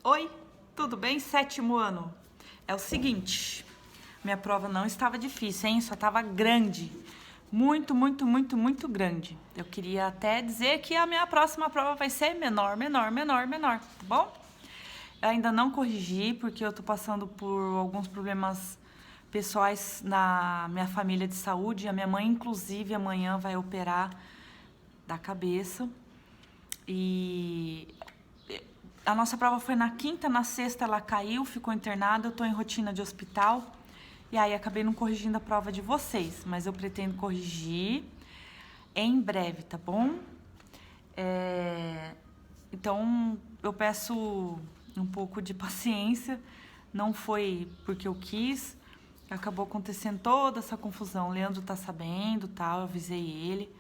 Oi, tudo bem? Sétimo ano. É o seguinte, minha prova não estava difícil, hein? Só estava grande. Muito grande. Eu queria até dizer que a minha próxima prova vai ser menor, tá bom? Eu ainda não corrigi, porque eu tô passando por alguns problemas pessoais na minha família de saúde. A minha mãe, inclusive, amanhã vai operar da cabeça. E a nossa prova foi na quinta, na sexta ela caiu, ficou internada, eu tô em rotina de hospital. E aí acabei não corrigindo a prova de vocês, mas eu pretendo corrigir em breve, tá bom? Então eu peço um pouco de paciência, não foi porque eu quis, acabou acontecendo toda essa confusão. O Leandro tá sabendo, tal, eu avisei ele.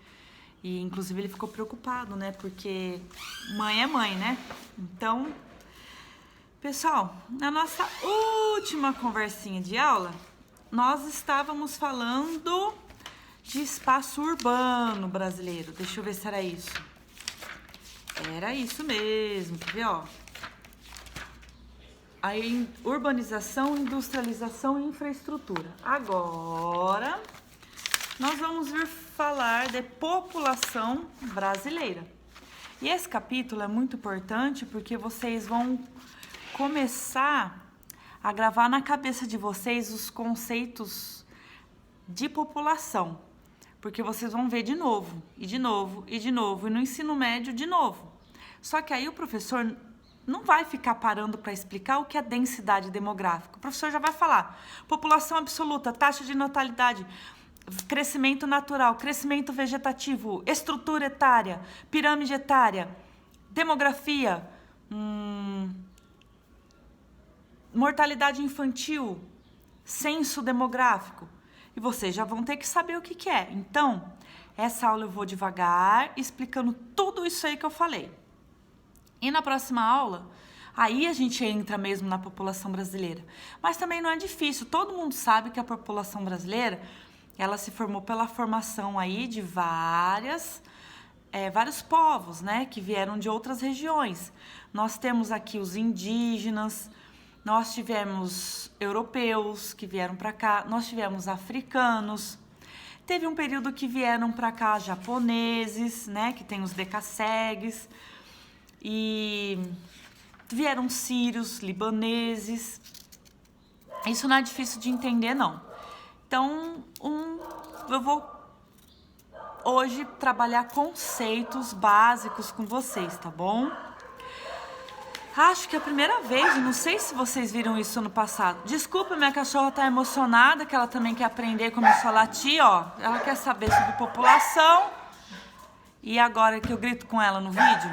E inclusive ele ficou preocupado, né? Porque mãe é mãe, né? Então, pessoal, na nossa última conversinha de aula, nós estávamos falando de espaço urbano brasileiro. Deixa eu ver se era isso. Era isso mesmo, quer ver, ó? Aí, urbanização, industrialização e infraestrutura. Agora, nós vamos vir falar de população brasileira. E esse capítulo é muito importante porque vocês vão começar a gravar na cabeça de vocês os conceitos de população. Porque vocês vão ver de novo, e de novo, e de novo, e no ensino médio de novo. Só que aí o professor não vai ficar parando para explicar o que é densidade demográfica. O professor já vai falar população absoluta, taxa de natalidade, crescimento natural, crescimento vegetativo, estrutura etária, pirâmide etária, demografia, mortalidade infantil, censo demográfico. E vocês já vão ter que saber o que é. Então, essa aula eu vou devagar, explicando tudo isso aí que eu falei. E na próxima aula, aí a gente entra mesmo na população brasileira. Mas também não é difícil. Todo mundo sabe que a população brasileira, ela se formou pela formação aí de vários povos, né? Que vieram de outras regiões. Nós temos aqui os indígenas, nós tivemos europeus que vieram para cá, nós tivemos africanos. Teve um período que vieram para cá japoneses, né? Que tem os decassegues. E vieram sírios, libaneses. Isso não é difícil de entender, não. Então, eu vou hoje trabalhar conceitos básicos com vocês, tá bom? Acho que é a primeira vez, não sei se vocês viram isso no passado. Desculpa, minha cachorra tá emocionada, que ela também quer aprender, começou a latir, ó. Ela quer saber sobre população. E agora que eu grito com ela no vídeo...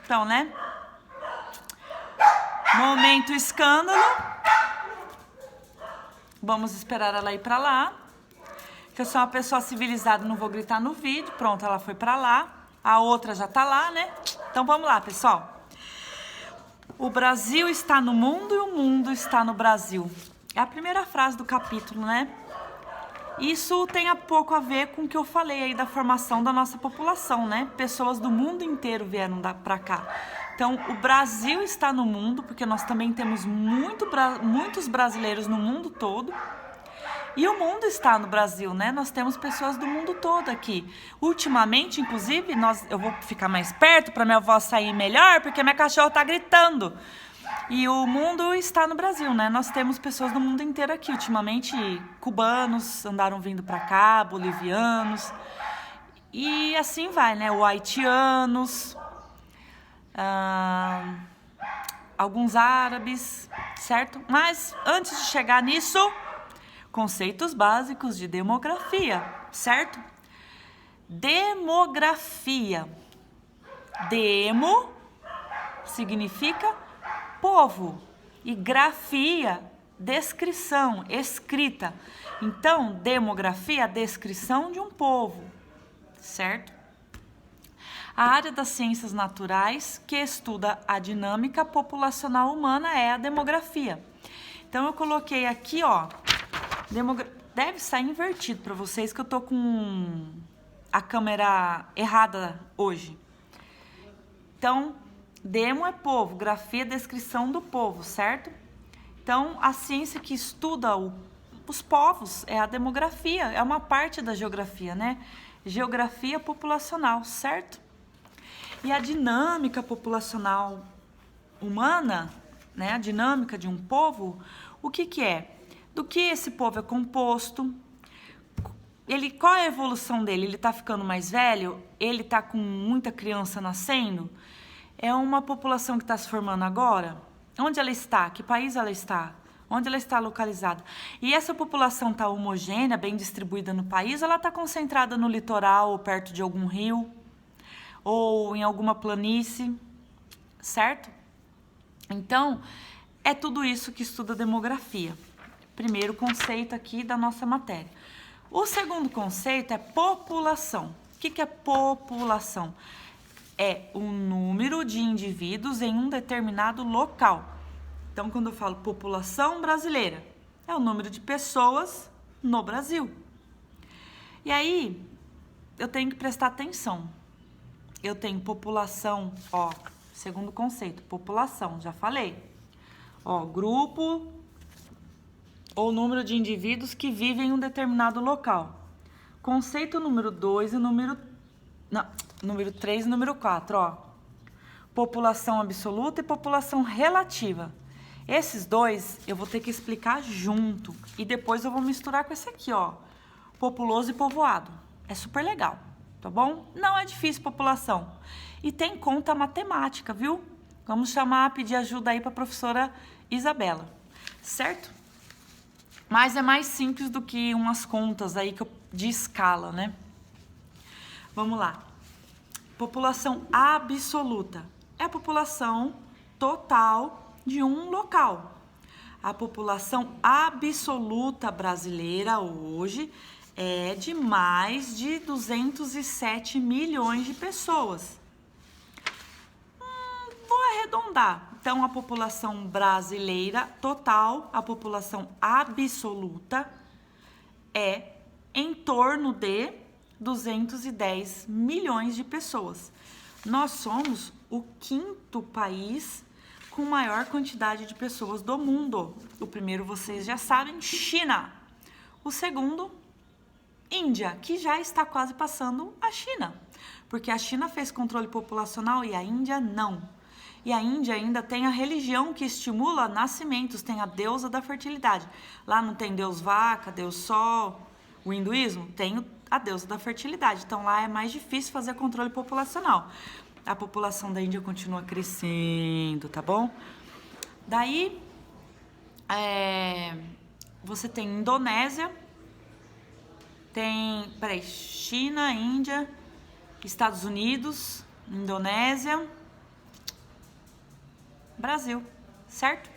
Então, né? Momento escândalo. Vamos esperar ela ir pra lá. Que eu sou uma pessoa civilizada, não vou gritar no vídeo. Pronto, ela foi pra lá. A outra já tá lá, né? Então vamos lá, pessoal. O Brasil está no mundo e o mundo está no Brasil. É a primeira frase do capítulo, né? Isso tem pouco a ver com o que eu falei aí da formação da nossa população, né? Pessoas do mundo inteiro vieram pra cá. Então, o Brasil está no mundo, porque nós também temos muitos brasileiros no mundo todo. E o mundo está no Brasil, né? Nós temos pessoas do mundo todo aqui. Ultimamente, inclusive, eu vou ficar mais perto para minha voz sair melhor, porque minha cachorra tá gritando. E o mundo está no Brasil, né? Nós temos pessoas do mundo inteiro aqui. Ultimamente, cubanos andaram vindo para cá, bolivianos. E assim vai, né? Haitianos, alguns árabes, certo? Mas antes de chegar nisso, conceitos básicos de demografia, certo? Demografia. Demo significa povo e grafia, descrição, escrita. Então, demografia é a descrição de um povo, certo? A área das ciências naturais que estuda a dinâmica populacional humana é a demografia. Então, eu coloquei aqui, ó, deve estar invertido para vocês que eu tô com a câmera errada hoje. Então, Demo é povo, grafia é descrição do povo, certo? Então, a ciência que estuda os povos é a demografia, é uma parte da geografia, né? Geografia populacional, certo? E a dinâmica populacional humana, né? A dinâmica de um povo, o que que é? Do que esse povo é composto? Qual é a evolução dele? Ele está ficando mais velho? Ele está com muita criança nascendo? É uma população que está se formando agora? Onde ela está? Que país ela está? Onde ela está localizada? E essa população está homogênea, bem distribuída no país? Ela está concentrada no litoral ou perto de algum rio? Ou em alguma planície? Certo? Então, é tudo isso que estuda demografia. Primeiro conceito aqui da nossa matéria. O segundo conceito é população. O que é população? É o número de indivíduos em um determinado local. Então, quando eu falo população brasileira, é o número de pessoas no Brasil. E aí, eu tenho que prestar atenção. Eu tenho população, ó, segundo conceito, população, já falei. Ó, grupo ou número de indivíduos que vivem em um determinado local. Conceito número 2 e número 3 e número 4, ó. População absoluta e população relativa. Esses dois eu vou ter que explicar junto e depois eu vou misturar com esse aqui, ó. Populoso e povoado. É super legal, tá bom? Não é difícil população. E tem conta matemática, viu? Vamos pedir ajuda aí para a professora Isabela, certo? Mas é mais simples do que umas contas aí de escala, né? Vamos lá. População absoluta é a população total de um local. A população absoluta brasileira hoje é de mais de 207 milhões de pessoas. Vou arredondar. Então, a população brasileira total, a população absoluta, é em torno de 210 milhões de pessoas. Nós somos o 5º país com maior quantidade de pessoas do mundo. O primeiro, vocês já sabem, China. O segundo, Índia, que já está quase passando a China. Porque a China fez controle populacional e a Índia não. E a Índia ainda tem a religião que estimula nascimentos, tem a deusa da fertilidade. Lá não tem deus vaca, deus sol. O hinduísmo tem a deusa da fertilidade. Então lá é mais difícil fazer controle populacional. A população da Índia continua crescendo, tá bom? Daí, você tem Indonésia, tem, China, Índia, Estados Unidos, Indonésia, Brasil, certo?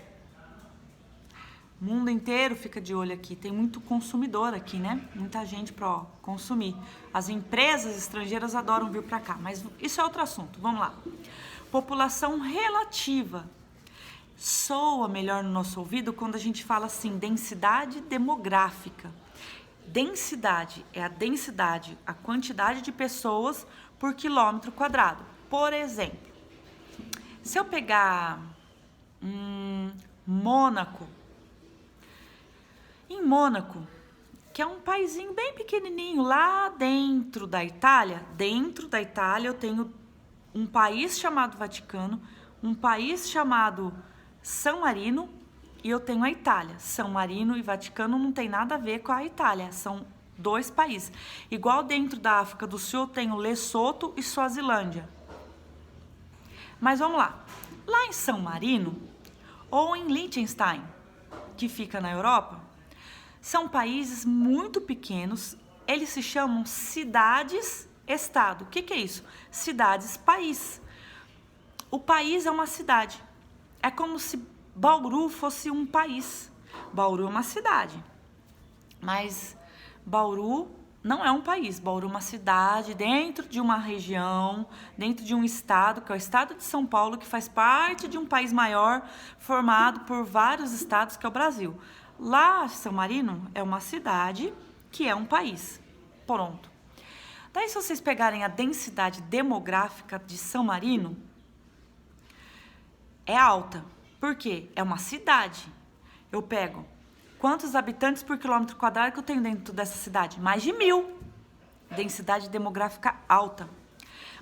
O mundo inteiro fica de olho aqui, tem muito consumidor aqui, né? Muita gente para consumir. As empresas estrangeiras adoram vir para cá, mas isso é outro assunto, vamos lá. População relativa. Soa melhor no nosso ouvido quando a gente fala assim, densidade demográfica. Densidade é a densidade, a quantidade de pessoas por quilômetro quadrado. Por exemplo, se eu pegar Mônaco, em Mônaco, que é um paizinho bem pequenininho, lá dentro da Itália eu tenho um país chamado Vaticano, um país chamado San Marino e eu tenho a Itália. San Marino e Vaticano não tem nada a ver com a Itália, são 2 países. Igual dentro da África do Sul eu tenho Lesoto e Suazilândia. Mas vamos lá. Lá em San Marino ou em Liechtenstein, que fica na Europa, são países muito pequenos, eles se chamam cidades-estado. O que é isso? Cidades-país. O país é uma cidade. É como se Bauru fosse um país. Bauru é uma cidade, mas Bauru não é um país. Bauru é uma cidade dentro de uma região, dentro de um estado, que é o estado de São Paulo, que faz parte de um país maior, formado por vários estados, que é o Brasil. Lá, San Marino é uma cidade que é um país. Pronto. Daí, se vocês pegarem a densidade demográfica de San Marino, é alta. Por quê? É uma cidade. Eu pego quantos habitantes por quilômetro quadrado que eu tenho dentro dessa cidade? Mais de 1.000. Densidade demográfica alta.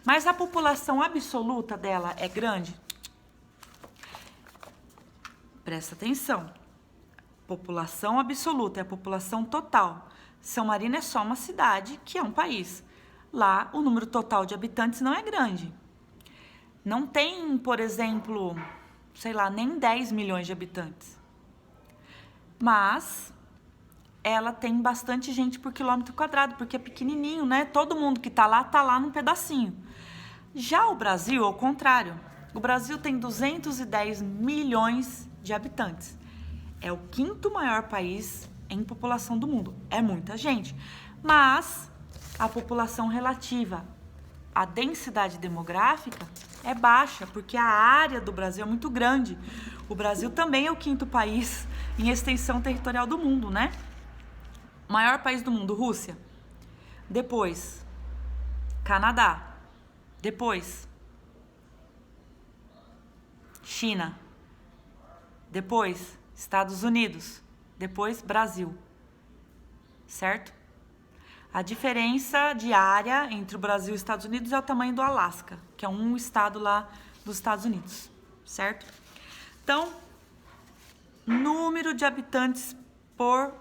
Mas a população absoluta dela é grande? Presta atenção. População absoluta é a população total. São Marino é só uma cidade que é um país. Lá, o número total de habitantes não é grande. Não tem, por exemplo, sei lá, nem 10 milhões de habitantes. Mas ela tem bastante gente por quilômetro quadrado, porque é pequenininho, né? Todo mundo que tá lá num pedacinho. Já o Brasil, ao contrário. O Brasil tem 210 milhões de habitantes. É o quinto maior país em população do mundo. É muita gente. Mas a população relativa, a densidade demográfica é baixa, porque a área do Brasil é muito grande. O Brasil também é o quinto país em extensão territorial do mundo, né? Maior país do mundo, Rússia. Depois, Canadá. Depois, China. Depois, Estados Unidos. Depois, Brasil. Certo? A diferença de área entre o Brasil e os Estados Unidos é o tamanho do Alasca, que é um estado lá dos Estados Unidos. Certo? Então, número de habitantes por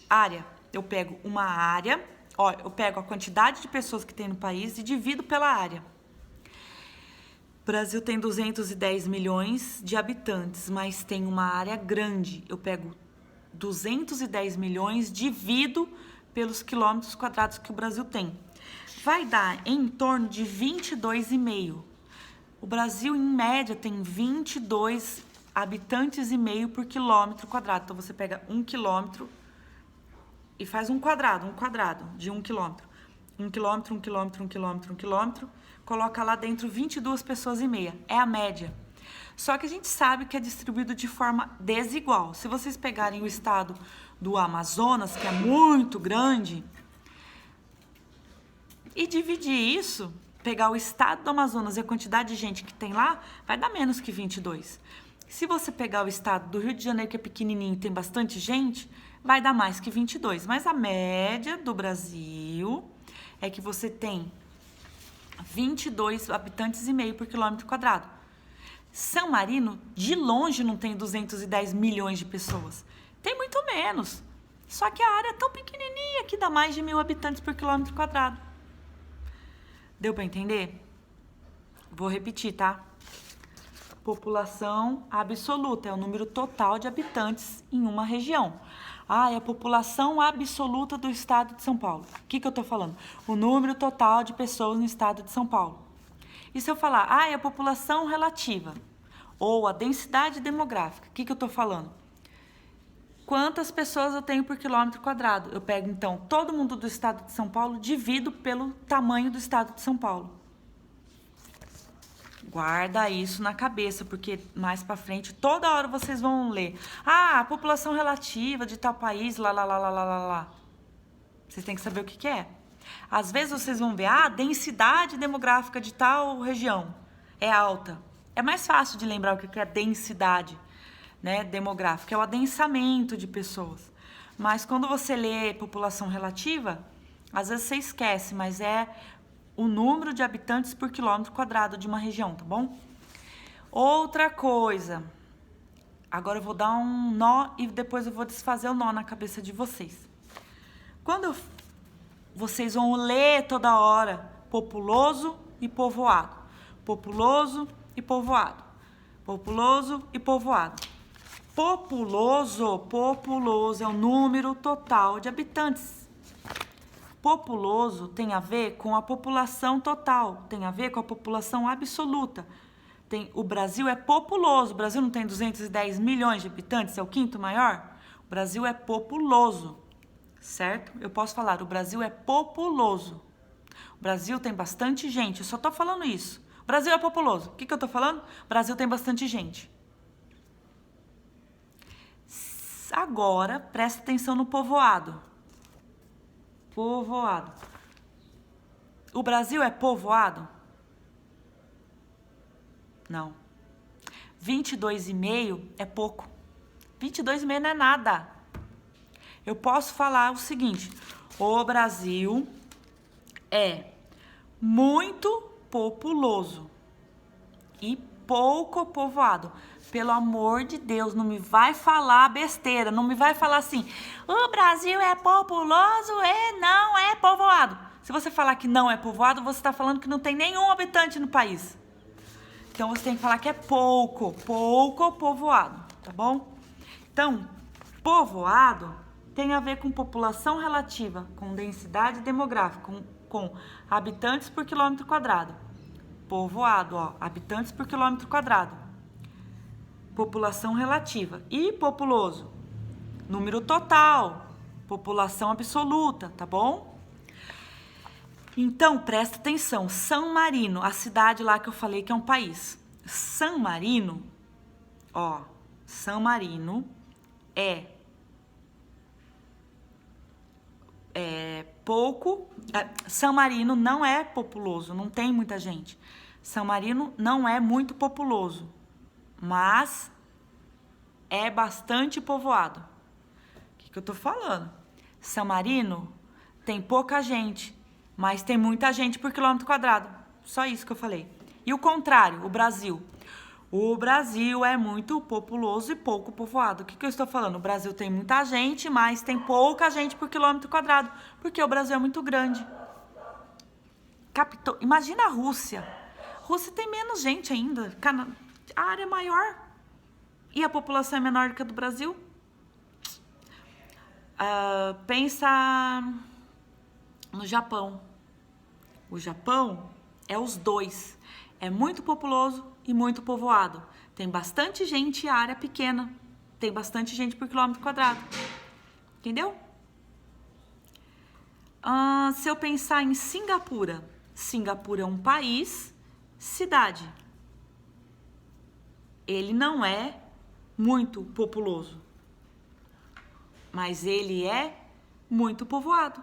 área. Eu pego uma área, ó, eu pego a quantidade de pessoas que tem no país e divido pela área. O Brasil tem 210 milhões de habitantes, mas tem uma área grande. Eu pego 210 milhões, divido pelos quilômetros quadrados que o Brasil tem. Vai dar em torno de 22,5. O Brasil, em média, tem 22 habitantes e meio por quilômetro quadrado. Então, você pega 1 quilômetro e faz um quadrado de 1 quilômetro. 1 quilômetro, 1 quilômetro, 1 quilômetro, 1 quilômetro. Coloca lá dentro 22 pessoas e meia. É a média. Só que a gente sabe que é distribuído de forma desigual. Se vocês pegarem o estado do Amazonas, que é muito grande, e dividir isso, pegar o estado do Amazonas e a quantidade de gente que tem lá, vai dar menos que 22. Se você pegar o estado do Rio de Janeiro, que é pequenininho e tem bastante gente, vai dar mais que 22. Mas a média do Brasil é que você tem 22 habitantes e meio por quilômetro quadrado. São Marino, de longe, não tem 210 milhões de pessoas. Tem muito menos. Só que a área é tão pequenininha que dá mais de 1.000 habitantes por quilômetro quadrado. Deu para entender? Vou repetir, tá? População absoluta é o número total de habitantes em uma região. É a população absoluta do estado de São Paulo. O que eu tô falando? O número total de pessoas no estado de São Paulo. E se eu falar, é a população relativa, ou a densidade demográfica, o que eu tô falando? Quantas pessoas eu tenho por quilômetro quadrado? Eu pego, então, todo mundo do estado de São Paulo, divido pelo tamanho do estado de São Paulo. Guarda isso na cabeça, porque mais pra frente, toda hora vocês vão ler. A população relativa de tal país, lá. Vocês têm que saber o que é. Às vezes vocês vão ver, a densidade demográfica de tal região é alta. É mais fácil de lembrar o que é densidade, né, demográfica, é o adensamento de pessoas. Mas quando você lê população relativa, às vezes você esquece, mas é o número de habitantes por quilômetro quadrado de uma região, tá bom? Outra coisa, agora eu vou dar um nó e depois eu vou desfazer o nó na cabeça de vocês. Quando vocês vão ler toda hora populoso e povoado, populoso e povoado, populoso e povoado. Populoso é o número total de habitantes. Populoso tem a ver com a população total, tem a ver com a população absoluta. O Brasil é populoso, o Brasil não tem 210 milhões de habitantes, é o quinto maior? O Brasil é populoso, certo? Eu posso falar, o Brasil é populoso. O Brasil tem bastante gente, eu só tô falando isso. O Brasil é populoso. O que eu tô falando? O Brasil tem bastante gente. Agora, presta atenção no povoado. Povoado. O Brasil é povoado? Não. 22,5 é pouco. 22,5 não é nada. Eu posso falar o seguinte: o Brasil é muito populoso e pouco povoado. Pelo amor de Deus, não me vai falar besteira, não me vai falar assim, o Brasil é populoso e não é povoado. Se você falar que não é povoado, você está falando que não tem nenhum habitante no país. Então, você tem que falar que é pouco povoado, tá bom? Então, povoado tem a ver com população relativa, com densidade demográfica, com habitantes por quilômetro quadrado. Povoado, ó, habitantes por quilômetro quadrado. População relativa. E populoso, número total, população absoluta, tá bom? Então, presta atenção, San Marino, a cidade lá que eu falei que é um país. San Marino, ó, San Marino é pouco. San Marino não é populoso, não tem muita gente. San Marino não é muito populoso, mas é bastante povoado. O que eu tô falando? San Marino tem pouca gente, mas tem muita gente por quilômetro quadrado. Só isso que eu falei. E o contrário, o Brasil. O Brasil é muito populoso e pouco povoado. O que eu estou falando? O Brasil tem muita gente, mas tem pouca gente por quilômetro quadrado, porque o Brasil é muito grande. Imagina a Rússia. A Rússia tem menos gente ainda. A área é maior e a população é menor do que a do Brasil. Pensa no Japão. O Japão é os dois. É muito populoso e muito povoado. Tem bastante gente e a área pequena. Tem bastante gente por quilômetro quadrado. Entendeu? Se eu pensar em Singapura. Singapura é um país, cidade. Ele não é muito populoso, mas ele é muito povoado.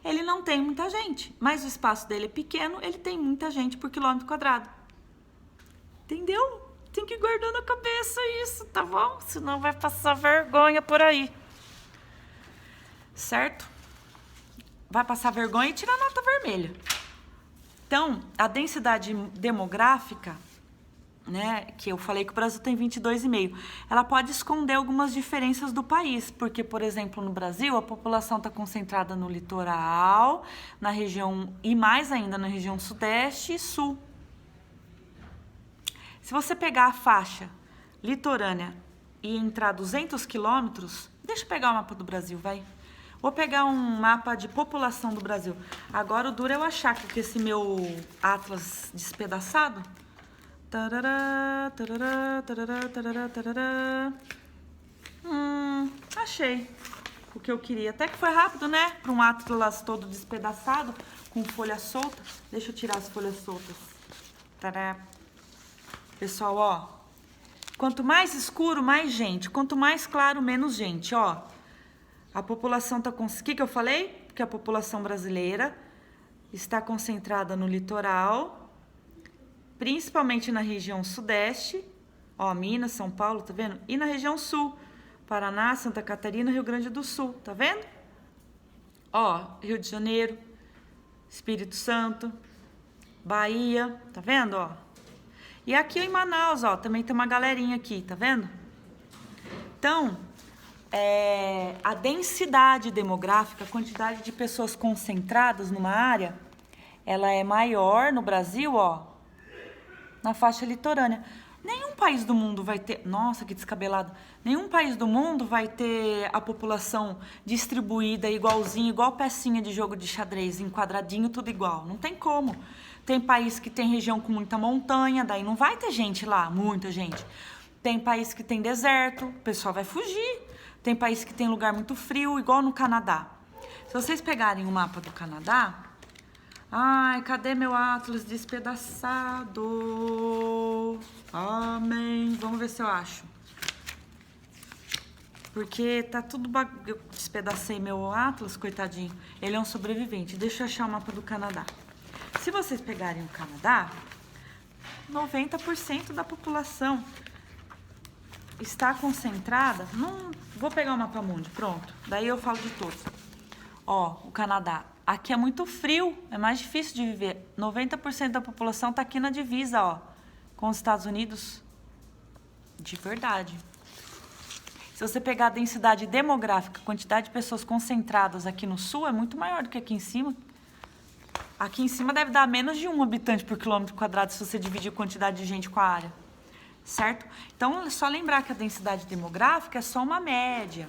Ele não tem muita gente, mas o espaço dele é pequeno, ele tem muita gente por quilômetro quadrado. Entendeu? Tem que guardar na cabeça isso, tá bom? Senão vai passar vergonha por aí. Certo? Vai passar vergonha e tirar nota vermelha. Então, a densidade demográfica, né, que eu falei que o Brasil tem 22,5, ela pode esconder algumas diferenças do país, porque, por exemplo, no Brasil, a população está concentrada no litoral, na região, e mais ainda na região sudeste e sul. Se você pegar a faixa litorânea e entrar 200 quilômetros, deixa eu pegar o mapa do Brasil, vai. Vou pegar um mapa de população do Brasil. Agora o duro é eu achar que esse meu atlas despedaçado. Achei o que eu queria. Até que foi rápido, né? Para um atlas todo despedaçado, com folha solta. Deixa eu tirar as folhas soltas. Tará. Pessoal, ó. Quanto mais escuro, mais gente. Quanto mais claro, menos gente, ó. A população está com... O que eu falei? Que a população brasileira está concentrada no litoral, principalmente na região sudeste, ó, Minas, São Paulo, tá vendo? E na região sul, Paraná, Santa Catarina, Rio Grande do Sul, tá vendo? Ó, Rio de Janeiro, Espírito Santo, Bahia, tá vendo, ó? E aqui em Manaus, ó, também tem uma galerinha aqui, tá vendo? Então, a densidade demográfica, a quantidade de pessoas concentradas numa área, ela é maior no Brasil, ó, na faixa litorânea. Nenhum país do mundo vai ter... Nossa, que descabelado. Nenhum país do mundo vai ter a população distribuída igualzinho, igual pecinha de jogo de xadrez, em quadradinho, tudo igual. Não tem como. Tem país que tem região com muita montanha, daí não vai ter gente lá, muita gente. Tem país que tem deserto, o pessoal vai fugir. Tem país que tem lugar muito frio, igual no Canadá. Se vocês pegarem o mapa do Canadá... Ai, cadê meu atlas despedaçado? Amém. Vamos ver se eu acho. Porque tá tudo... Eu despedacei meu atlas, coitadinho. Ele é um sobrevivente. Deixa eu achar o mapa do Canadá. Se vocês pegarem o Canadá... 90% da população está concentrada. Não vou pegar o mapa mundi, pronto. Daí eu falo de todos. Ó, o Canadá. Aqui é muito frio, é mais difícil de viver. 90% da população está aqui na divisa, ó, com os Estados Unidos. De verdade. Se você pegar a densidade demográfica, a quantidade de pessoas concentradas aqui no sul é muito maior do que aqui em cima. Aqui em cima deve dar menos de 1 habitante por quilômetro quadrado se você dividir a quantidade de gente com a área. Certo? Então, é só lembrar que a densidade demográfica é só uma média.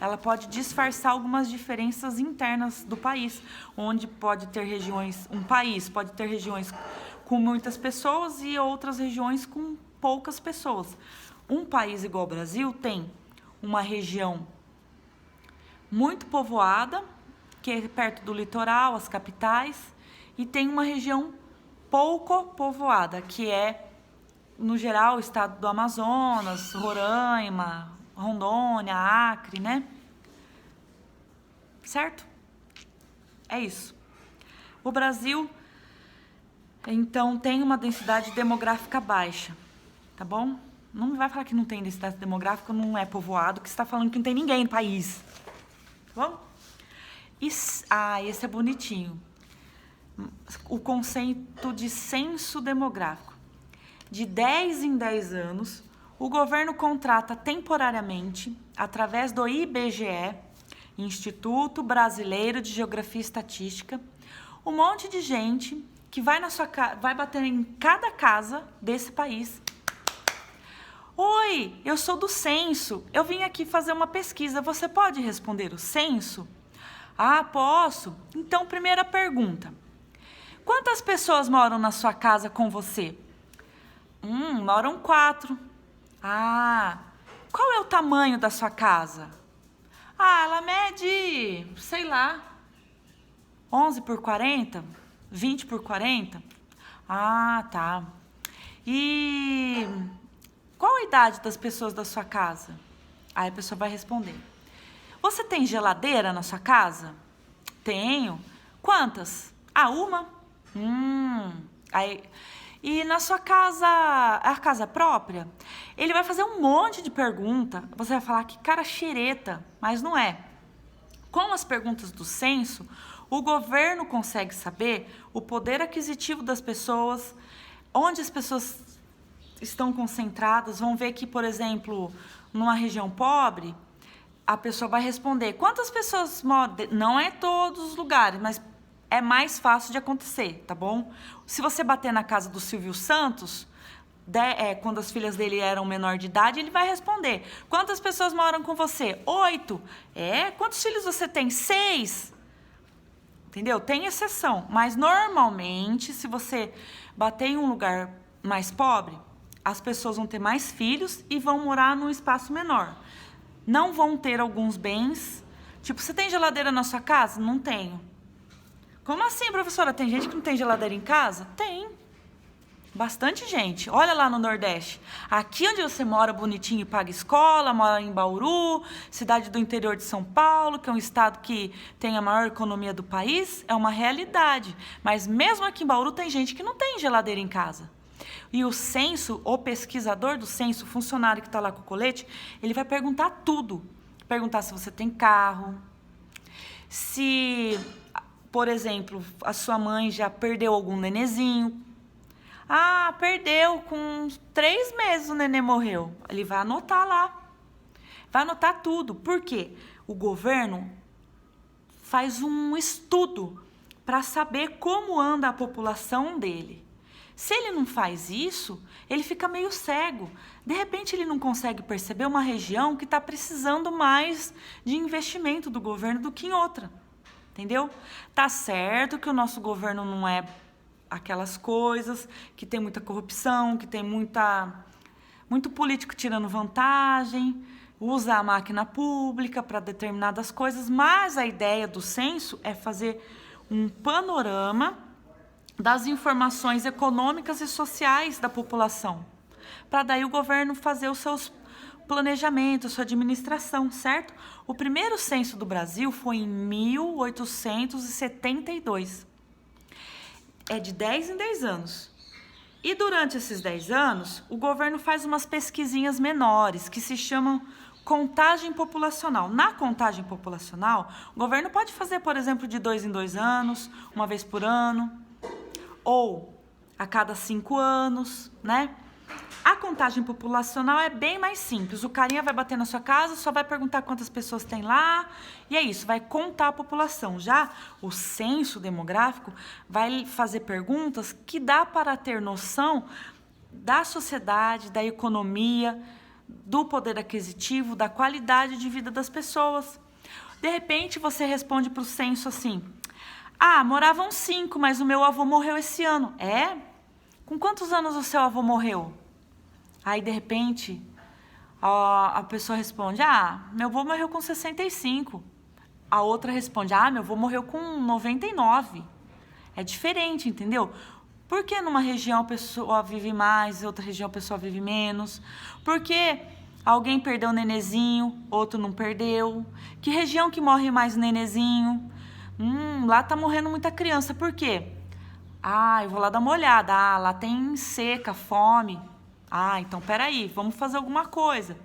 Ela pode disfarçar algumas diferenças internas do país, onde pode ter regiões, um país pode ter regiões com muitas pessoas e outras regiões com poucas pessoas. Um país igual ao Brasil tem uma região muito povoada, que é perto do litoral, as capitais, e tem uma região pouco povoada, que é, no geral, o estado do Amazonas, Roraima, Rondônia, Acre, né? Certo? É isso. O Brasil, então, tem uma densidade demográfica baixa, tá bom? Não vai falar que não tem densidade demográfica, não é povoado, que você está falando que não tem ninguém no país. Tá bom? Esse é bonitinho. O conceito de censo demográfico. De 10 em 10 anos, o governo contrata temporariamente, através do IBGE, Instituto Brasileiro de Geografia e Estatística, um monte de gente que vai bater em cada casa desse país. Oi, eu sou do censo, eu vim aqui fazer uma pesquisa, você pode responder o censo? Ah, posso. Então, primeira pergunta. Quantas pessoas moram na sua casa com você? Moram 4. Ah, qual é o tamanho da sua casa? Ah, ela mede, sei lá, 11 por 40, 20 por 40. Ah, tá. E qual a idade das pessoas da sua casa? Aí a pessoa vai responder. Você tem geladeira na sua casa? Tenho. Quantas? Ah, uma? Aí, e na sua casa, a casa própria? Ele vai fazer um monte de pergunta. Você vai falar que cara xereta, mas não é. Com as perguntas do censo, o governo consegue saber o poder aquisitivo das pessoas, onde as pessoas estão concentradas. Vão ver que, por exemplo, numa região pobre, a pessoa vai responder quantas pessoas moram. Não é todos os lugares, mas é mais fácil de acontecer, tá bom? Se você bater na casa do Silvio Santos, quando as filhas dele eram menor de idade, ele vai responder. Quantas pessoas moram com você? 8. Quantos filhos você tem? 6. Entendeu? Tem exceção, mas normalmente, se você bater em um lugar mais pobre, as pessoas vão ter mais filhos e vão morar num espaço menor. Não vão ter alguns bens. Tipo, você tem geladeira na sua casa? Não tenho. Como assim, professora? Tem gente que não tem geladeira em casa? Tem. Bastante gente. Olha lá no Nordeste. Aqui onde você mora bonitinho e paga escola, mora em Bauru, cidade do interior de São Paulo, que é um estado que tem a maior economia do país, é uma realidade. Mas mesmo aqui em Bauru tem gente que não tem geladeira em casa. E o censo, o pesquisador do censo, o funcionário que está lá com o colete, ele vai perguntar tudo. Perguntar se você tem carro, se, por exemplo, a sua mãe já perdeu algum nenezinho. Ah, perdeu, com 3 meses o neném morreu. Ele vai anotar lá. Vai anotar tudo. Por quê? O governo faz um estudo para saber como anda a população dele. Se ele não faz isso, ele fica meio cego. De repente, ele não consegue perceber uma região que está precisando mais de investimento do governo do que em outra. Entendeu? Tá certo que o nosso governo não é aquelas coisas, que tem muita corrupção, que tem muito político tirando vantagem, usa a máquina pública para determinadas coisas, mas a ideia do censo é fazer um panorama das informações econômicas e sociais da população, para daí o governo fazer os seus planejamentos, sua administração, certo? O primeiro censo do Brasil foi em 1872. É de 10 em 10 anos. E durante esses 10 anos, o governo faz umas pesquisinhas menores que se chamam contagem populacional. Na contagem populacional, o governo pode fazer, por exemplo, de 2 em 2 anos, uma vez por ano, ou a cada 5 anos, né? A contagem populacional é bem mais simples. O carinha vai bater na sua casa, só vai perguntar quantas pessoas tem lá, e é isso, vai contar a população. Já o censo demográfico vai fazer perguntas que dá para ter noção da sociedade, da economia, do poder aquisitivo, da qualidade de vida das pessoas. De repente, você responde para o censo assim: ah, moravam 5, mas o meu avô morreu esse ano. É? Com quantos anos o seu avô morreu? Aí, de repente, a pessoa responde: ah, meu avô morreu com 65. A outra responde: ah, meu avô morreu com 99. É diferente, entendeu? Por que numa região a pessoa vive mais e outra região a pessoa vive menos? Por que alguém perdeu o nenezinho, outro não perdeu? Que região que morre mais nenezinho? Lá tá morrendo muita criança. Por quê? Ah, eu vou lá dar uma olhada. Ah, lá tem seca, fome. Ah, então peraí, vamos fazer alguma coisa.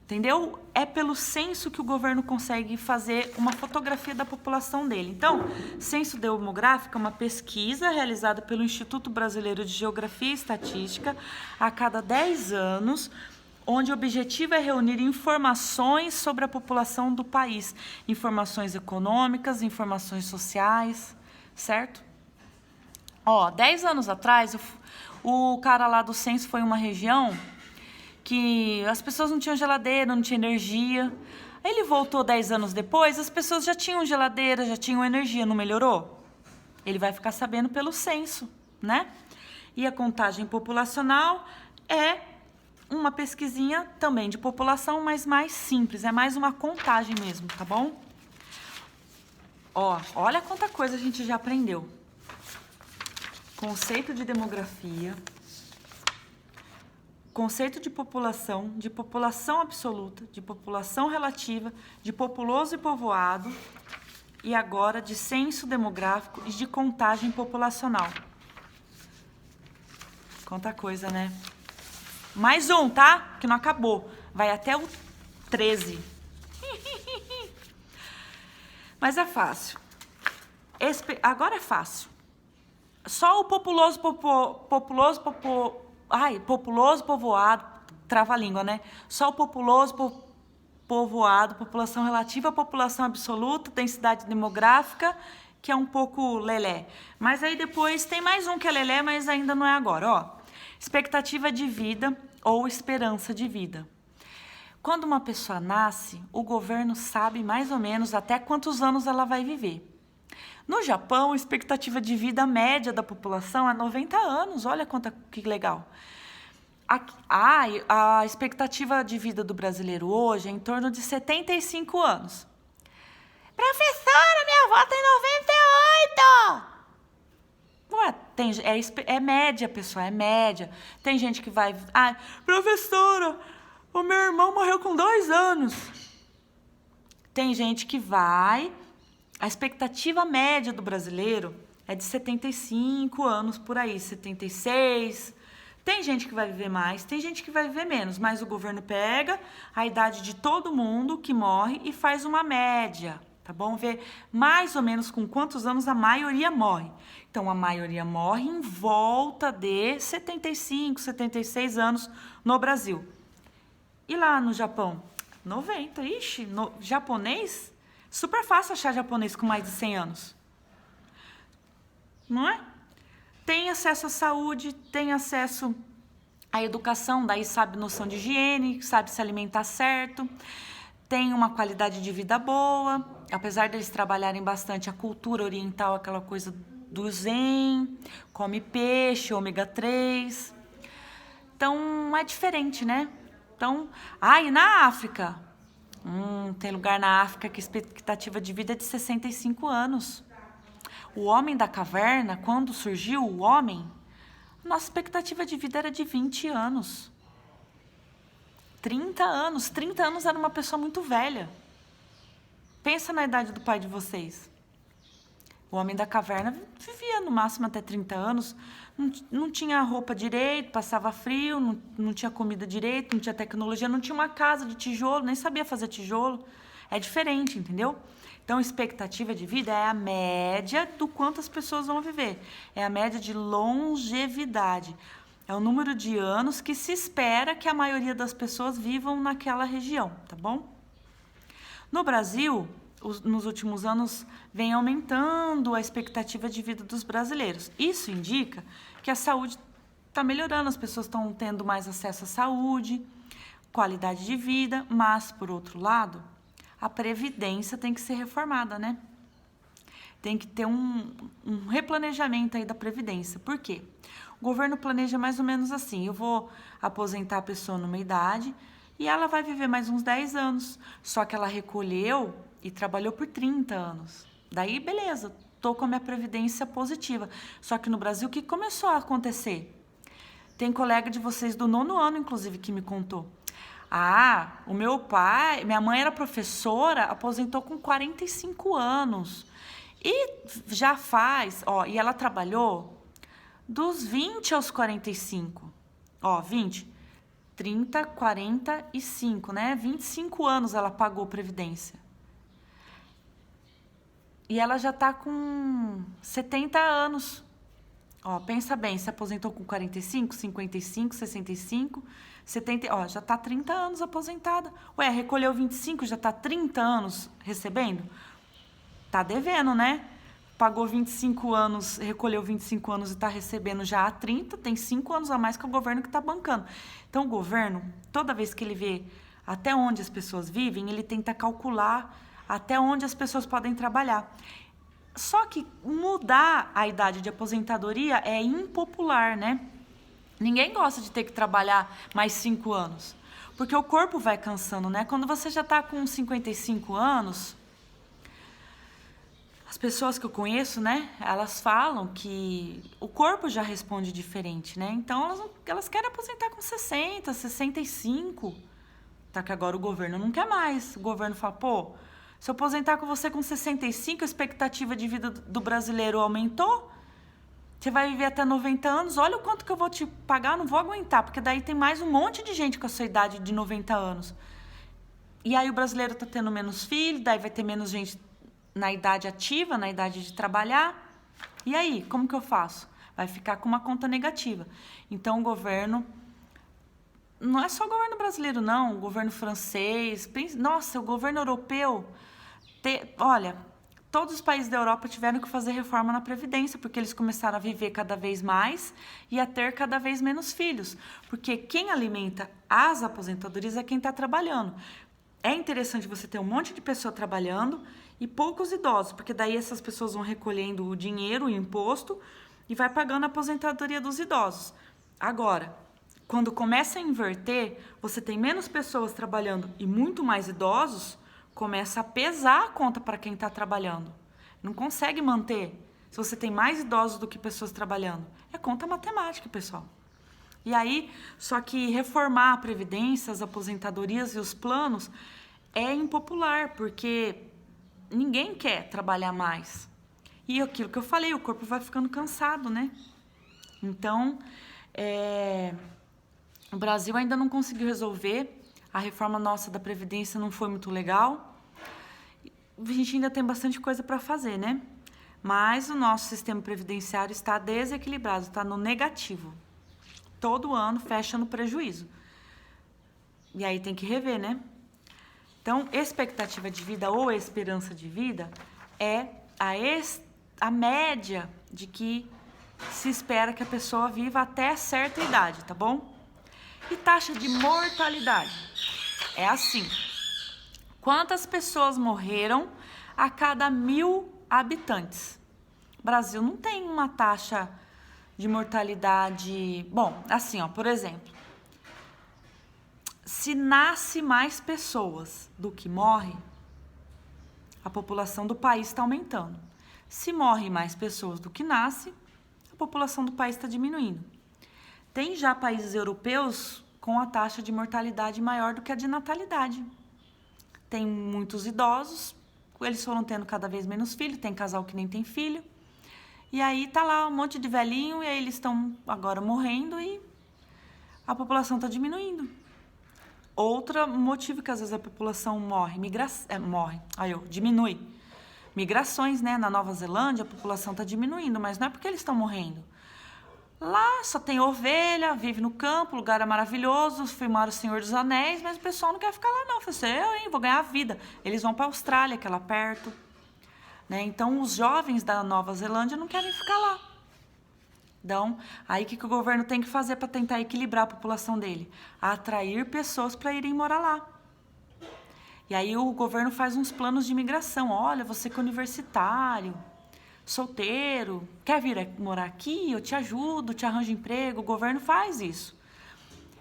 Entendeu? É pelo censo que o governo consegue fazer uma fotografia da população dele. Então, censo demográfico é uma pesquisa realizada pelo Instituto Brasileiro de Geografia e Estatística a cada 10 anos, onde o objetivo é reunir informações sobre a população do país, informações econômicas, informações sociais, certo? 10 anos atrás, o cara lá do censo foi em uma região que as pessoas não tinham geladeira, não tinha energia. Aí ele voltou 10 anos depois, as pessoas já tinham geladeira, já tinham energia, não melhorou? Ele vai ficar sabendo pelo censo, né? E a contagem populacional é uma pesquisinha também de população, mas mais simples, é mais uma contagem mesmo, tá bom? Olha quanta coisa a gente já aprendeu. Conceito de demografia, conceito de população absoluta, de população relativa, de populoso e povoado, e agora de censo demográfico e de contagem populacional. Quanta coisa, né? Mais um, tá? Que não acabou. Vai até o 13. Mas é fácil. Agora é fácil. Só o populoso povoado, trava a língua, né? Só o populoso povoado, população relativa, população absoluta, densidade demográfica, que é um pouco lelé. Mas aí depois tem mais um que é lelé, mas ainda não é agora, expectativa de vida ou esperança de vida. Quando uma pessoa nasce, o governo sabe mais ou menos até quantos anos ela vai viver. No Japão, a expectativa de vida média da população é 90 anos. Olha que legal. A expectativa de vida do brasileiro hoje é em torno de 75 anos. Professora, minha avó tem 98! É média, pessoal, é média. Tem gente que vai... Ah, professora, o meu irmão morreu com 2 anos. Tem gente que vai... A expectativa média do brasileiro é de 75 anos por aí, 76. Tem gente que vai viver mais, tem gente que vai viver menos, mas o governo pega a idade de todo mundo que morre e faz uma média, tá bom? Vê mais ou menos com quantos anos a maioria morre. Então, a maioria morre em volta de 75, 76 anos no Brasil. E lá no Japão? 90. Ixi, japonês? Super fácil achar japonês com mais de 100 anos. Não é? Tem acesso à saúde, tem acesso à educação, daí sabe noção de higiene, sabe se alimentar certo, tem uma qualidade de vida boa, apesar deles trabalharem bastante a cultura oriental, aquela coisa do zen, come peixe, ômega 3. Então, é diferente, né? Então, e na África? Tem lugar na África que a expectativa de vida é de 65 anos. O homem da caverna, quando surgiu o homem, nossa expectativa de vida era de 20 anos. 30 anos. 30 anos era uma pessoa muito velha. Pensa na idade do pai de vocês. O homem da caverna vivia no máximo até 30 anos. não tinha roupa direito, passava frio, não tinha comida direito, não tinha tecnologia, não tinha uma casa de tijolo, nem sabia fazer tijolo. É diferente, entendeu? Então, expectativa de vida é a média do quanto as pessoas vão viver. É a média de longevidade. É o número de anos que se espera que a maioria das pessoas vivam naquela região, tá bom? No Brasil, nos últimos anos, vem aumentando a expectativa de vida dos brasileiros. Isso indica que a saúde está melhorando, as pessoas estão tendo mais acesso à saúde, qualidade de vida, mas, por outro lado, a Previdência tem que ser reformada, né? Tem que ter um replanejamento aí da Previdência. Por quê? O governo planeja mais ou menos assim: eu vou aposentar a pessoa numa idade e ela vai viver mais uns 10 anos. Só que ela recolheu e trabalhou por 30 anos. Daí, beleza, tô com a minha Previdência positiva. Só que no Brasil, o que começou a acontecer? Tem colega de vocês do 9º ano, inclusive, que me contou. Ah, o meu pai, minha mãe era professora, aposentou com 45 anos. E já faz, e ela trabalhou dos 20 aos 45. 20, 30, 45, né? 25 anos ela pagou Previdência. E ela já tá com 70 anos. Pensa bem, se aposentou com 45, 55, 65, 70, já tá 30 anos aposentada. Recolheu 25, já tá 30 anos recebendo? Tá devendo, né? Pagou 25 anos, recolheu 25 anos e tá recebendo já há 30, tem 5 anos a mais que o governo que tá bancando. Então, o governo, toda vez que ele vê até onde as pessoas vivem, ele tenta calcular até onde as pessoas podem trabalhar. Só que mudar a idade de aposentadoria é impopular, né? Ninguém gosta de ter que trabalhar mais 5 anos, porque o corpo vai cansando, né? Quando você já tá com 55 anos, as pessoas que eu conheço, né? Elas falam que o corpo já responde diferente, né? Então, elas querem aposentar com 60, 65. Tá que agora o governo não quer mais. O governo fala, se eu aposentar com você com 65, a expectativa de vida do brasileiro aumentou. Você vai viver até 90 anos, olha o quanto que eu vou te pagar, não vou aguentar, porque daí tem mais um monte de gente com a sua idade de 90 anos. E aí o brasileiro tá tendo menos filhos, daí vai ter menos gente na idade ativa, na idade de trabalhar. E aí, como que eu faço? Vai ficar com uma conta negativa. Então, o governo... Não é só o governo brasileiro, não. O governo francês... Nossa, o governo europeu... Olha, todos os países da Europa tiveram que fazer reforma na Previdência, porque eles começaram a viver cada vez mais e a ter cada vez menos filhos. Porque quem alimenta as aposentadorias é quem está trabalhando. É interessante você ter um monte de pessoa trabalhando e poucos idosos, porque daí essas pessoas vão recolhendo o dinheiro, o imposto, e vai pagando a aposentadoria dos idosos. Agora, quando começa a inverter, você tem menos pessoas trabalhando e muito mais idosos, começa a pesar a conta para quem está trabalhando. Não consegue manter se você tem mais idosos do que pessoas trabalhando. É conta matemática, pessoal. E aí, só que reformar a Previdência, as aposentadorias e os planos é impopular, porque ninguém quer trabalhar mais. E aquilo que eu falei, o corpo vai ficando cansado, né? Então, o Brasil ainda não conseguiu resolver. A reforma nossa da Previdência não foi muito legal. A gente ainda tem bastante coisa para fazer, né? Mas o nosso sistema previdenciário está desequilibrado, está no negativo. Todo ano fecha no prejuízo. E aí tem que rever, né? Então, expectativa de vida ou esperança de vida é a média de que se espera que a pessoa viva até certa idade, tá bom? E taxa de mortalidade é assim: quantas pessoas morreram a cada 1.000 habitantes? O Brasil não tem uma taxa de mortalidade... Bom, assim, por exemplo, se nasce mais pessoas do que morre, a população do país está aumentando. Se morre mais pessoas do que nasce, a população do país está diminuindo. Tem já países europeus com a taxa de mortalidade maior do que a de natalidade. Tem muitos idosos, eles foram tendo cada vez menos filhos, tem casal que nem tem filho. E aí tá lá um monte de velhinho e aí eles estão agora morrendo e a população está diminuindo. Outro motivo que às vezes a população diminui. Migrações, né? Na Nova Zelândia a população está diminuindo, mas não é porque eles estão morrendo. Lá só tem ovelha, vive no campo, o lugar é maravilhoso, filmaram o Senhor dos Anéis, mas o pessoal não quer ficar lá não. Fala assim, vou ganhar a vida. Eles vão para a Austrália, que é lá perto. Né? Então, os jovens da Nova Zelândia não querem ficar lá. Então, aí o que o governo tem que fazer para tentar equilibrar a população dele? Atrair pessoas para irem morar lá. E aí o governo faz uns planos de imigração. Olha, você que é universitário, solteiro, quer vir morar aqui? Eu te ajudo, te arranjo emprego. O governo faz isso.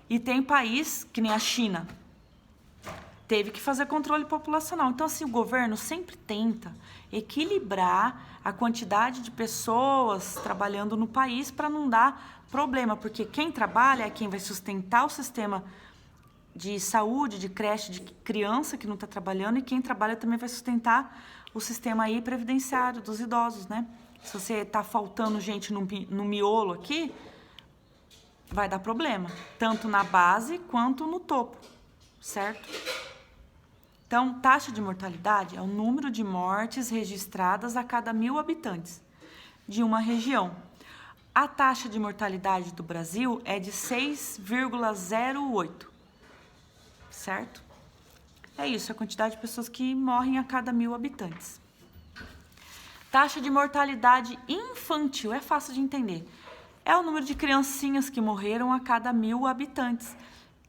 E tem país, que nem a China, teve que fazer controle populacional. Então, assim, o governo sempre tenta equilibrar a quantidade de pessoas trabalhando no país para não dar problema, porque quem trabalha é quem vai sustentar o sistema de saúde, de creche, de criança que não está trabalhando, e quem trabalha também vai sustentar o sistema aí previdenciário dos idosos, né? Se você está faltando gente no miolo aqui, vai dar problema, tanto na base quanto no topo, certo? Então, taxa de mortalidade é o número de mortes registradas a cada 1.000 habitantes de uma região. A taxa de mortalidade do Brasil é de 6,08, certo? É isso, a quantidade de pessoas que morrem a cada 1.000 habitantes. Taxa de mortalidade infantil, é fácil de entender. É o número de criancinhas que morreram a cada 1.000 habitantes.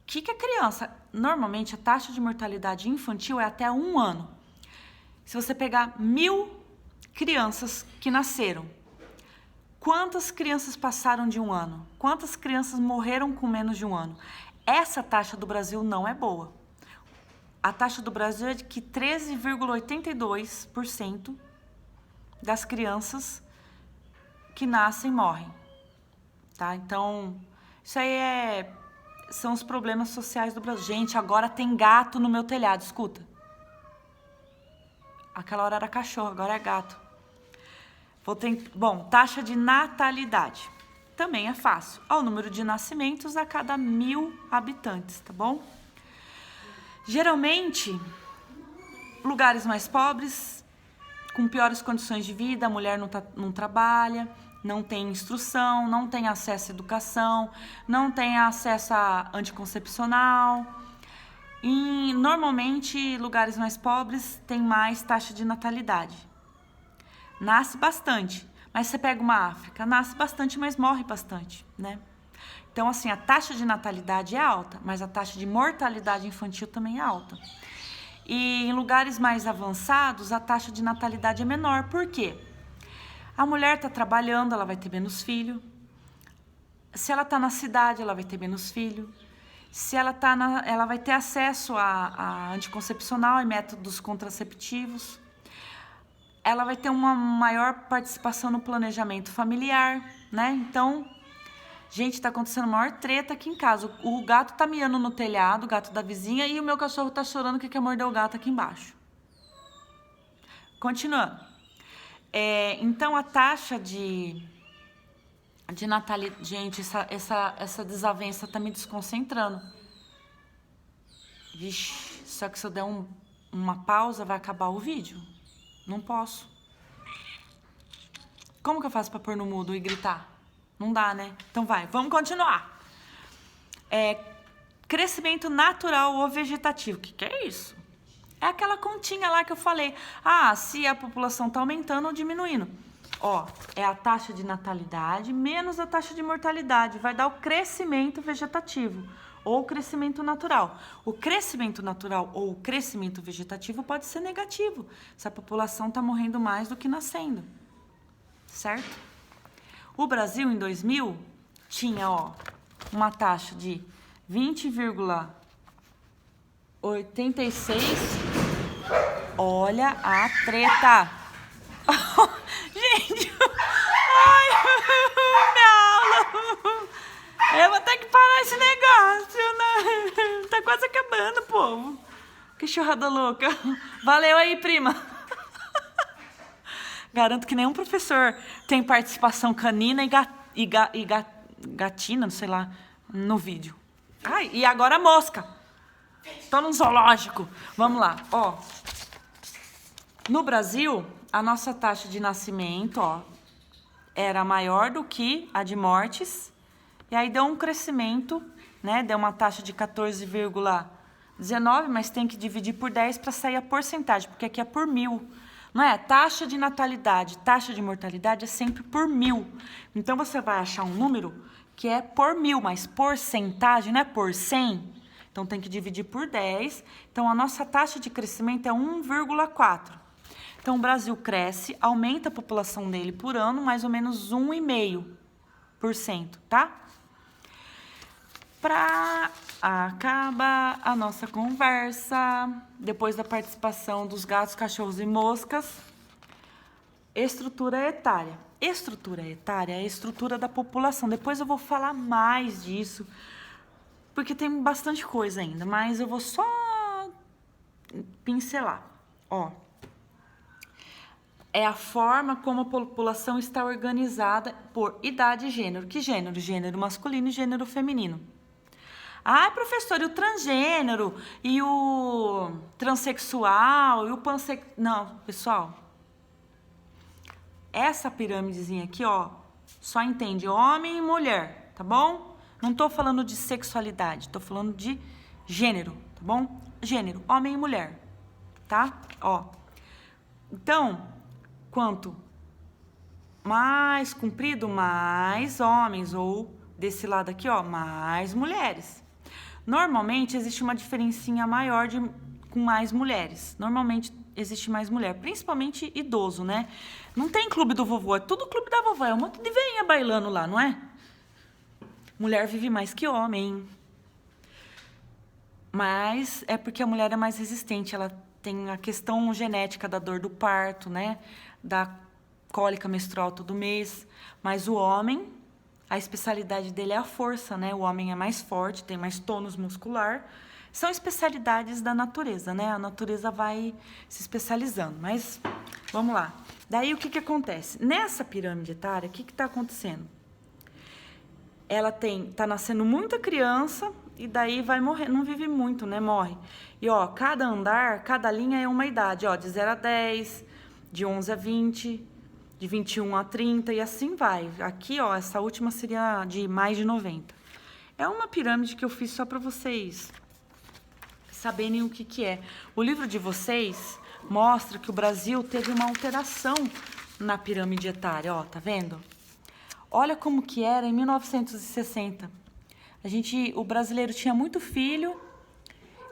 O que é criança? Normalmente, a taxa de mortalidade infantil é até 1 ano. Se você pegar 1.000 crianças que nasceram, quantas crianças passaram de 1 ano? Quantas crianças morreram com menos de 1 ano? Essa taxa do Brasil não é boa. A taxa do Brasil é de que 13,82% das crianças que nascem morrem. Tá? Então, isso aí são os problemas sociais do Brasil. Gente, agora tem gato no meu telhado, escuta. Aquela hora era cachorro, agora é gato. Bom, taxa de natalidade. Também é fácil. Ó, o número de nascimentos a cada 1.000 habitantes, tá bom? Geralmente, lugares mais pobres, com piores condições de vida, a mulher não trabalha, não tem instrução, não tem acesso à educação, não tem acesso a anticoncepcional. E, normalmente, lugares mais pobres têm mais taxa de natalidade. Nasce bastante, mas você pega uma África, nasce bastante, mas morre bastante, né? Então, assim, a taxa de natalidade é alta, mas a taxa de mortalidade infantil também é alta. E em lugares mais avançados, a taxa de natalidade é menor. Por quê? A mulher está trabalhando, ela vai ter menos filho. Se ela está na cidade, ela vai ter menos filho. Se ela ela vai ter acesso a anticoncepcional e métodos contraceptivos. Ela vai ter uma maior participação no planejamento familiar, né? Então, gente, tá acontecendo maior treta aqui em casa. O gato tá miando no telhado, o gato da vizinha, e o meu cachorro tá chorando que quer morder o gato aqui embaixo. Continuando. Então, a taxa de natalidade... Gente, essa desavença tá me desconcentrando. Vixe, só que se eu der uma pausa, vai acabar o vídeo. Não posso. Como que eu faço pra pôr no mudo e gritar? Não dá, né? Então vamos continuar. Crescimento natural ou vegetativo. O que é isso? É aquela continha lá que eu falei. Se a população tá aumentando ou diminuindo. Ó, é a taxa de natalidade menos a taxa de mortalidade. Vai dar o crescimento vegetativo ou crescimento natural. O crescimento natural ou o crescimento vegetativo pode ser negativo, se a população está morrendo mais do que nascendo, certo? O Brasil, em 2000, tinha uma taxa de 20,86. Olha a treta! Gente, ai, minha aula! Eu vou ter que parar esse negócio, né? Tá quase acabando, povo. Que churrada louca. Valeu aí, prima. Garanto que nenhum professor tem participação canina e gatina, sei lá, no vídeo. Ai, e agora a mosca. Tô num zoológico. Vamos lá, ó. No Brasil, a nossa taxa de nascimento, ó, era maior do que a de mortes. E aí deu um crescimento, né? Deu uma taxa de 14,19, mas tem que dividir por 10 para sair a porcentagem, porque aqui é por 1000. Não é? Taxa de natalidade, taxa de mortalidade é sempre por 1000. Então, você vai achar um número que é por 1000, mas porcentagem não é por 100. Então, tem que dividir por 10. Então, a nossa taxa de crescimento é 1,4. Então, o Brasil cresce, aumenta a população dele por ano, mais ou menos 1,5%, tá? Para acabar a nossa conversa, depois da participação dos gatos, cachorros e moscas, estrutura etária. Estrutura etária é a estrutura da população. Depois eu vou falar mais disso, porque tem bastante coisa ainda, mas eu vou só pincelar. Ó, é a forma como a população está organizada por idade e gênero. Que gênero? Gênero masculino e gênero feminino. Ah, professor, e o transgênero, e o transexual, e o pansexual... Não, pessoal. Essa pirâmidezinha aqui, ó, só entende homem e mulher, tá bom? Não tô falando de sexualidade, tô falando de gênero, tá bom? Gênero, homem e mulher, tá? Ó. Então, quanto mais comprido, mais homens, ou desse lado aqui, ó, mais mulheres. Normalmente, existe uma diferencinha maior com mais mulheres. Normalmente, existe mais mulher, principalmente idoso, né? Não tem clube do vovô, é tudo clube da vovó. É um monte de veinha bailando lá, não é? Mulher vive mais que homem. Mas é porque a mulher é mais resistente. Ela tem a questão genética da dor do parto, né? Da cólica menstrual todo mês. Mas o homem... A especialidade dele é a força, né? O homem é mais forte, tem mais tônus muscular. São especialidades da natureza, né? A natureza vai se especializando. Mas, vamos lá. Daí, o que acontece? Nessa pirâmide etária, o que está acontecendo? Ela tá nascendo muita criança e daí vai morrer. Não vive muito, né? Morre. E, ó, cada andar, cada linha é uma idade. Ó, de 0 a 10, de 11 a 20... de 21 a 30 e assim vai. Aqui, ó, essa última seria de mais de 90. É uma pirâmide que eu fiz só para vocês saberem o que é. O livro de vocês mostra que o Brasil teve uma alteração na pirâmide etária, ó, tá vendo? Olha como que era em 1960. O brasileiro tinha muito filho,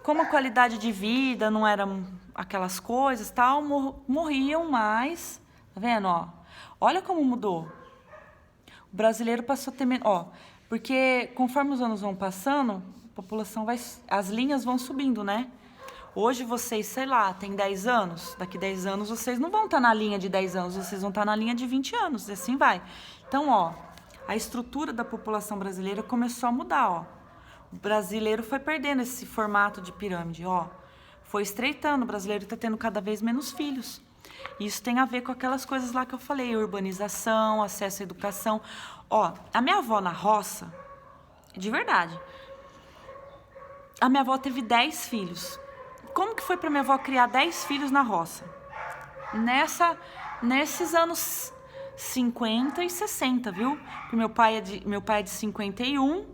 como a qualidade de vida não era aquelas coisas, tal, morriam mais, tá vendo, ó? Olha como mudou. O brasileiro passou a ter menos... Ó, porque conforme os anos vão passando, a população vai... As linhas vão subindo, né? Hoje vocês, sei lá, tem 10 anos. Daqui 10 anos vocês não vão estar na linha de 10 anos, vocês vão estar na linha de 20 anos. E assim vai. Então, ó, a estrutura da população brasileira começou a mudar, ó. O brasileiro foi perdendo esse formato de pirâmide, ó. Foi estreitando, o brasileiro está tendo cada vez menos filhos. Isso tem a ver com aquelas coisas lá que eu falei, urbanização, acesso à educação. Ó, a minha avó na roça, de verdade, a minha avó teve 10 filhos. Como que foi para minha avó criar 10 filhos na roça? Nesses anos 50 e 60, viu? Porque meu pai é de 51,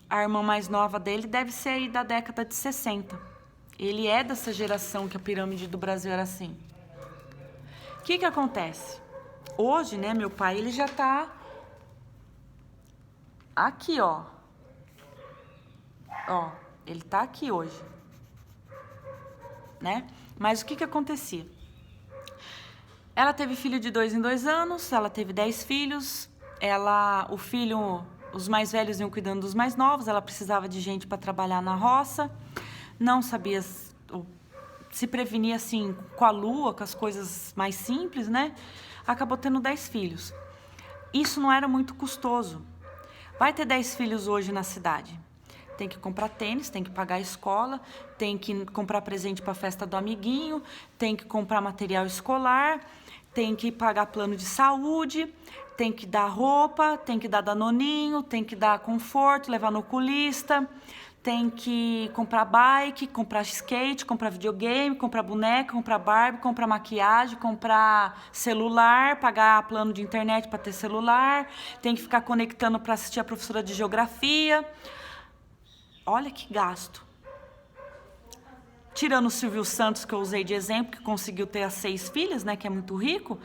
a irmã mais nova dele deve ser aí da década de 60. Ele é dessa geração que a pirâmide do Brasil era assim. O que acontece? Hoje, né, meu pai, ele já tá aqui, ó. Ó, ele tá aqui hoje. Né? Mas o que acontecia? Ela teve filho de 2 em 2 anos, ela teve 10 filhos, os mais velhos iam cuidando dos mais novos, ela precisava de gente para trabalhar na roça, não sabia se prevenir assim com a lua, com as coisas mais simples, né? Acabou tendo 10 filhos. Isso não era muito custoso. Vai ter 10 filhos hoje na cidade. Tem que comprar tênis, tem que pagar a escola, tem que comprar presente para a festa do amiguinho, tem que comprar material escolar, tem que pagar plano de saúde, tem que dar roupa, tem que dar danoninho, tem que dar conforto, levar no oculista, tem que comprar bike, comprar skate, comprar videogame, comprar boneca, comprar Barbie, comprar maquiagem, comprar celular, pagar plano de internet para ter celular, tem que ficar conectando para assistir a professora de geografia. Olha que gasto. Tirando o Silvio Santos, que eu usei de exemplo, que conseguiu ter as 6 filhas, né, que é muito rico,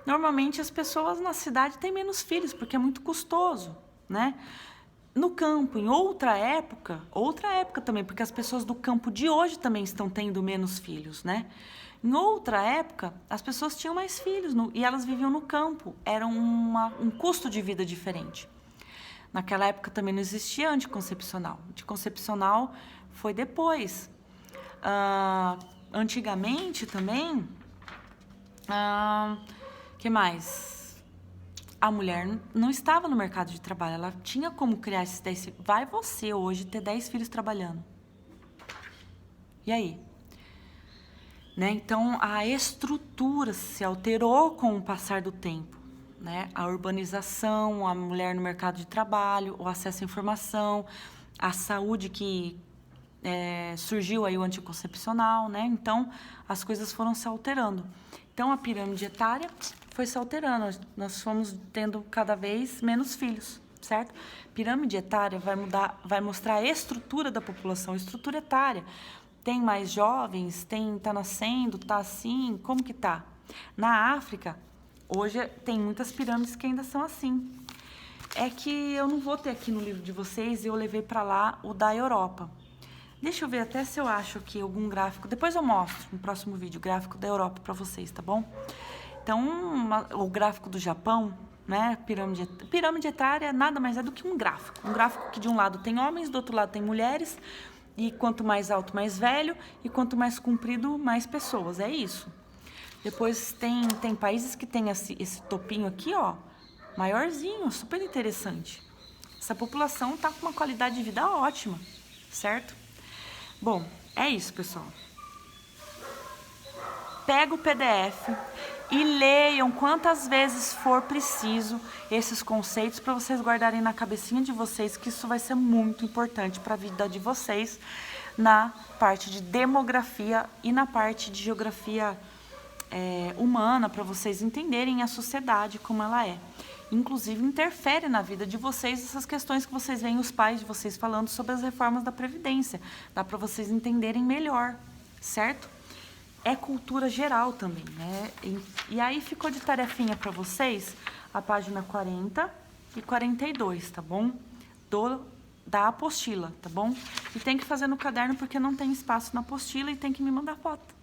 normalmente as pessoas na cidade têm menos filhos, porque é muito custoso, né? No campo, em outra época também, porque as pessoas do campo de hoje também estão tendo menos filhos, né? Em outra época, as pessoas tinham mais filhos e elas viviam no campo, era um custo de vida diferente. Naquela época também não existia anticoncepcional. Anticoncepcional foi depois. Antigamente também, que mais? A mulher não estava no mercado de trabalho, ela tinha como criar esses 10 filhos. Vai você hoje ter 10 filhos trabalhando. E aí? Né? Então, a estrutura se alterou com o passar do tempo. Né? A urbanização, a mulher no mercado de trabalho, o acesso à informação, a saúde que surgiu aí o anticoncepcional, né? Então, as coisas foram se alterando. Então, a pirâmide etária foi se alterando. Nós fomos tendo cada vez menos filhos, certo? Pirâmide etária vai mostrar a estrutura da população, a estrutura etária. Tem mais jovens, tá nascendo, tá assim, como que tá? Na África, hoje tem muitas pirâmides que ainda são assim. É que eu não vou ter aqui no livro de vocês, eu levei para lá o da Europa. Deixa eu ver até se eu acho aqui algum gráfico. Depois eu mostro no próximo vídeo o gráfico da Europa para vocês, tá bom? Então, o gráfico do Japão, né? Pirâmide etária nada mais é do que um gráfico. Um gráfico que de um lado tem homens, do outro lado tem mulheres. E quanto mais alto, mais velho. E quanto mais comprido, mais pessoas. É isso. Depois tem países que tem esse topinho aqui, ó. Maiorzinho, super interessante. Essa população tá com uma qualidade de vida ótima, certo? Bom, é isso, pessoal. Pega o PDF e leiam quantas vezes for preciso esses conceitos para vocês guardarem na cabecinha de vocês, que isso vai ser muito importante para a vida de vocês na parte de demografia e na parte de geografia humana, para vocês entenderem a sociedade como ela é. Inclusive, interfere na vida de vocês essas questões que vocês veem os pais de vocês falando sobre as reformas da Previdência. Dá para vocês entenderem melhor, certo? É cultura geral também, né? E aí ficou de tarefinha para vocês a página 40 e 42, tá bom? Da apostila, tá bom? E tem que fazer no caderno porque não tem espaço na apostila e tem que me mandar foto.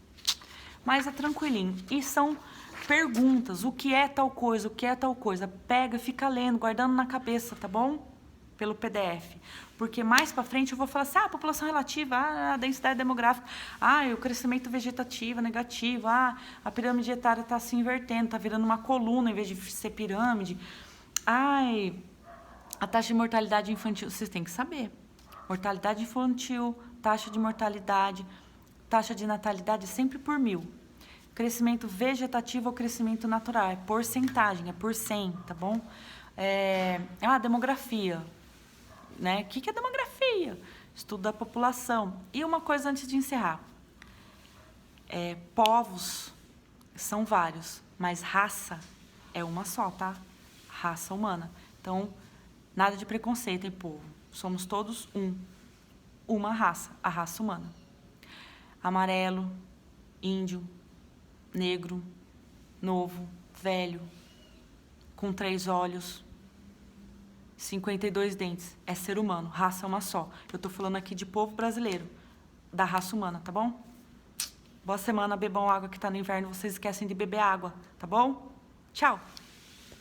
Mas é tranquilinho. E são perguntas, o que é tal coisa, o que é tal coisa. Pega e fica lendo, guardando na cabeça, tá bom? Pelo PDF. Porque mais pra frente eu vou falar assim, a população relativa, a densidade demográfica, o crescimento vegetativo negativo, a pirâmide etária tá se invertendo, tá virando uma coluna em vez de ser pirâmide. A taxa de mortalidade infantil, vocês têm que saber. Mortalidade infantil, taxa de mortalidade, taxa de natalidade sempre por 1000. Crescimento vegetativo ou crescimento natural, é porcentagem, é por 100, tá bom? Demografia, né? O que é demografia? Estudo da população. E uma coisa antes de encerrar. Povos são vários, mas raça é uma só, tá? Raça humana. Então, nada de preconceito, hein, povo? Somos todos uma raça, a raça humana. Amarelo, índio, negro, novo, velho, com 3 olhos, 52 dentes. É ser humano, raça é uma só. Eu tô falando aqui de povo brasileiro, da raça humana, tá bom? Boa semana, bebam água que tá no inverno, vocês esquecem de beber água, tá bom? Tchau!